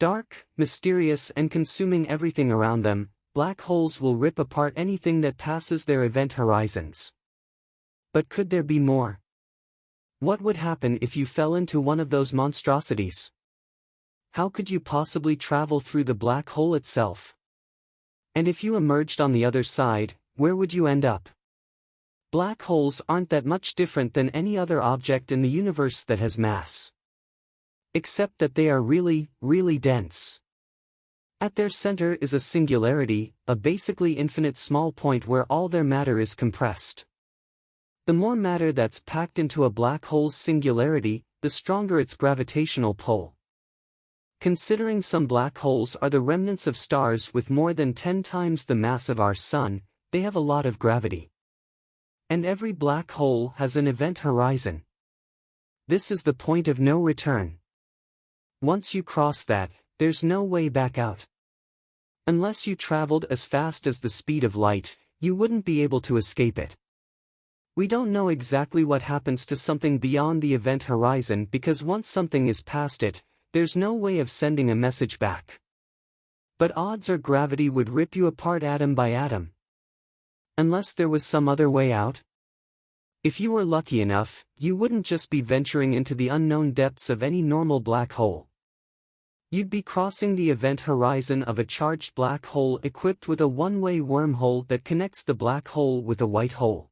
Dark, mysterious and consuming everything around them, black holes will rip apart anything that passes their event horizons. But could there be more? What would happen if you fell into one of those monstrosities? How could you possibly travel through the black hole itself? And if you emerged on the other side, where would you end up? Black holes aren't that much different than any other object in the universe that has mass. Except that they are really, really dense. At their center is a singularity, a basically infinite small point where all their matter is compressed. The more matter that's packed into a black hole's singularity, the stronger its gravitational pull. Considering some black holes are the remnants of stars with more than 10 times the mass of our Sun, they have a lot of gravity. And every black hole has an event horizon. This is the point of no return. Once you cross that, there's no way back out. Unless you traveled as fast as the speed of light, you wouldn't be able to escape it. We don't know exactly what happens to something beyond the event horizon because once something is past it, there's no way of sending a message back. But odds are gravity would rip you apart atom by atom. Unless there was some other way out. If you were lucky enough, you wouldn't just be venturing into the unknown depths of any normal black hole. You'd be crossing the event horizon of a charged black hole equipped with a one-way wormhole that connects the black hole with a white hole.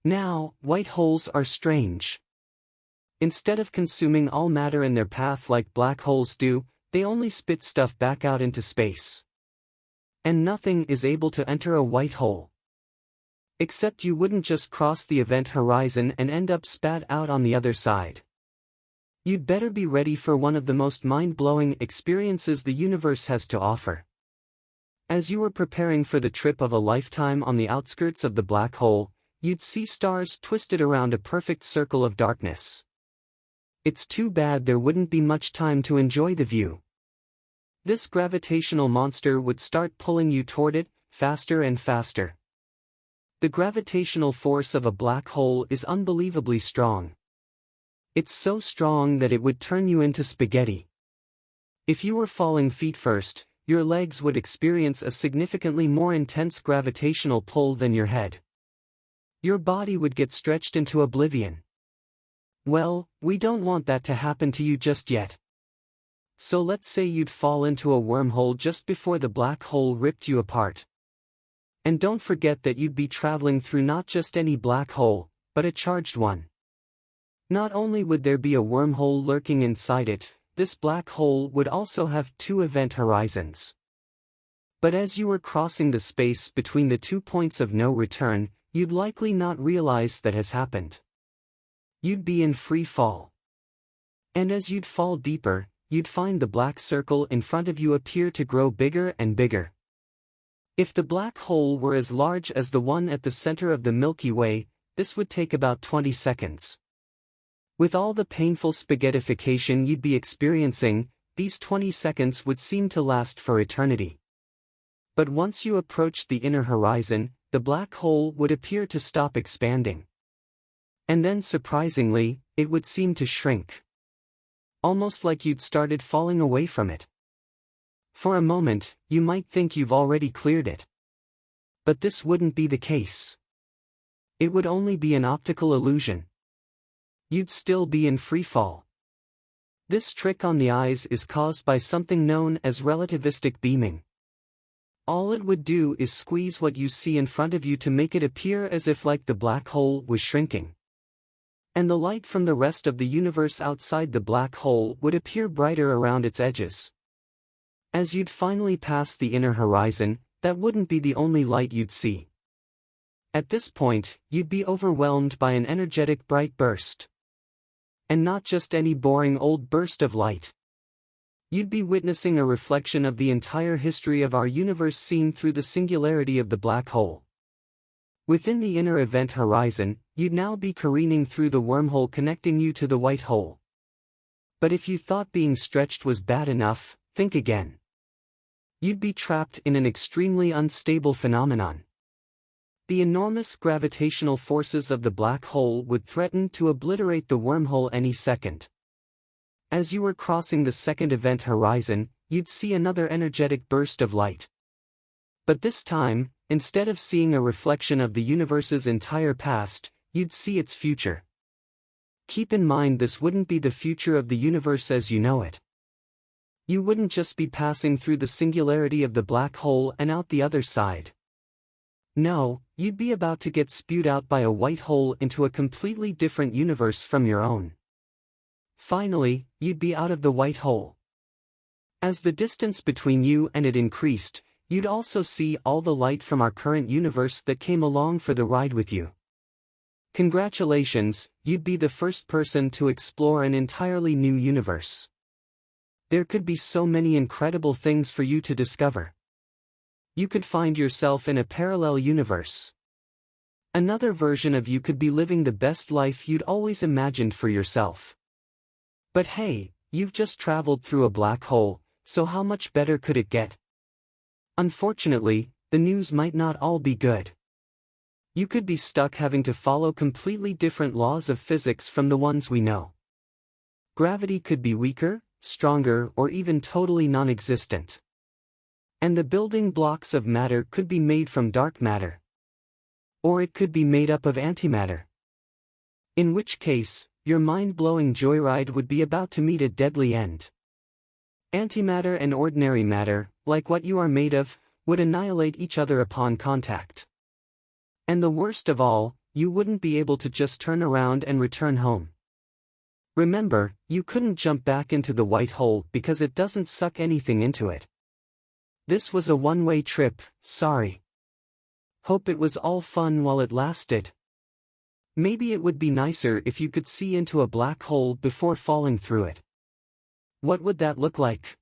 Now, white holes are strange. Instead of consuming all matter in their path like black holes do, they only spit stuff back out into space. And nothing is able to enter a white hole. Except you wouldn't just cross the event horizon and end up spat out on the other side. You'd better be ready for one of the most mind-blowing experiences the universe has to offer. As you were preparing for the trip of a lifetime on the outskirts of the black hole, you'd see stars twisted around a perfect circle of darkness. It's too bad there wouldn't be much time to enjoy the view. This gravitational monster would start pulling you toward it, faster and faster. The gravitational force of a black hole is unbelievably strong. It's so strong that it would turn you into spaghetti. If you were falling feet first, your legs would experience a significantly more intense gravitational pull than your head. Your body would get stretched into oblivion. Well, we don't want that to happen to you just yet. So let's say you'd fall into a wormhole just before the black hole ripped you apart. And don't forget that you'd be traveling through not just any black hole, but a charged one. Not only would there be a wormhole lurking inside it, this black hole would also have 2 event horizons. But as you were crossing the space between the 2 points of no return, you'd likely not realize that has happened. You'd be in free fall. And as you'd fall deeper, you'd find the black circle in front of you appear to grow bigger and bigger. If the black hole were as large as the one at the center of the Milky Way, this would take about 20 seconds. With all the painful spaghettification you'd be experiencing, these 20 seconds would seem to last for eternity. But once you approached the inner horizon, the black hole would appear to stop expanding. And then surprisingly, it would seem to shrink. Almost like you'd started falling away from it. For a moment, you might think you've already cleared it. But this wouldn't be the case. It would only be an optical illusion. You'd still be in free fall. This trick on the eyes is caused by something known as relativistic beaming. All it would do is squeeze what you see in front of you to make it appear as if like the black hole was shrinking. And the light from the rest of the universe outside the black hole would appear brighter around its edges. As you'd finally pass the inner horizon, that wouldn't be the only light you'd see. At this point, you'd be overwhelmed by an energetic bright burst. And not just any boring old burst of light. You'd be witnessing a reflection of the entire history of our universe seen through the singularity of the black hole. Within the inner event horizon, you'd now be careening through the wormhole connecting you to the white hole. But if you thought being stretched was bad enough, think again. You'd be trapped in an extremely unstable phenomenon. The enormous gravitational forces of the black hole would threaten to obliterate the wormhole any second. As you were crossing the second event horizon, you'd see another energetic burst of light. But this time, instead of seeing a reflection of the universe's entire past, you'd see its future. Keep in mind, this wouldn't be the future of the universe as you know it. You wouldn't just be passing through the singularity of the black hole and out the other side. No, you'd be about to get spewed out by a white hole into a completely different universe from your own. Finally, you'd be out of the white hole. As the distance between you and it increased, you'd also see all the light from our current universe that came along for the ride with you. Congratulations, you'd be the first person to explore an entirely new universe. There could be so many incredible things for you to discover. You could find yourself in a parallel universe. Another version of you could be living the best life you'd always imagined for yourself. But hey, you've just traveled through a black hole, so how much better could it get? Unfortunately, the news might not all be good. You could be stuck having to follow completely different laws of physics from the ones we know. Gravity could be weaker, stronger, or even totally non-existent. And the building blocks of matter could be made from dark matter. Or it could be made up of antimatter. In which case, your mind-blowing joyride would be about to meet a deadly end. Antimatter and ordinary matter, like what you are made of, would annihilate each other upon contact. And the worst of all, you wouldn't be able to just turn around and return home. Remember, you couldn't jump back into the white hole because it doesn't suck anything into it. This was a one-way trip, sorry. Hope it was all fun while it lasted. Maybe it would be nicer if you could see into a black hole before falling through it. What would that look like?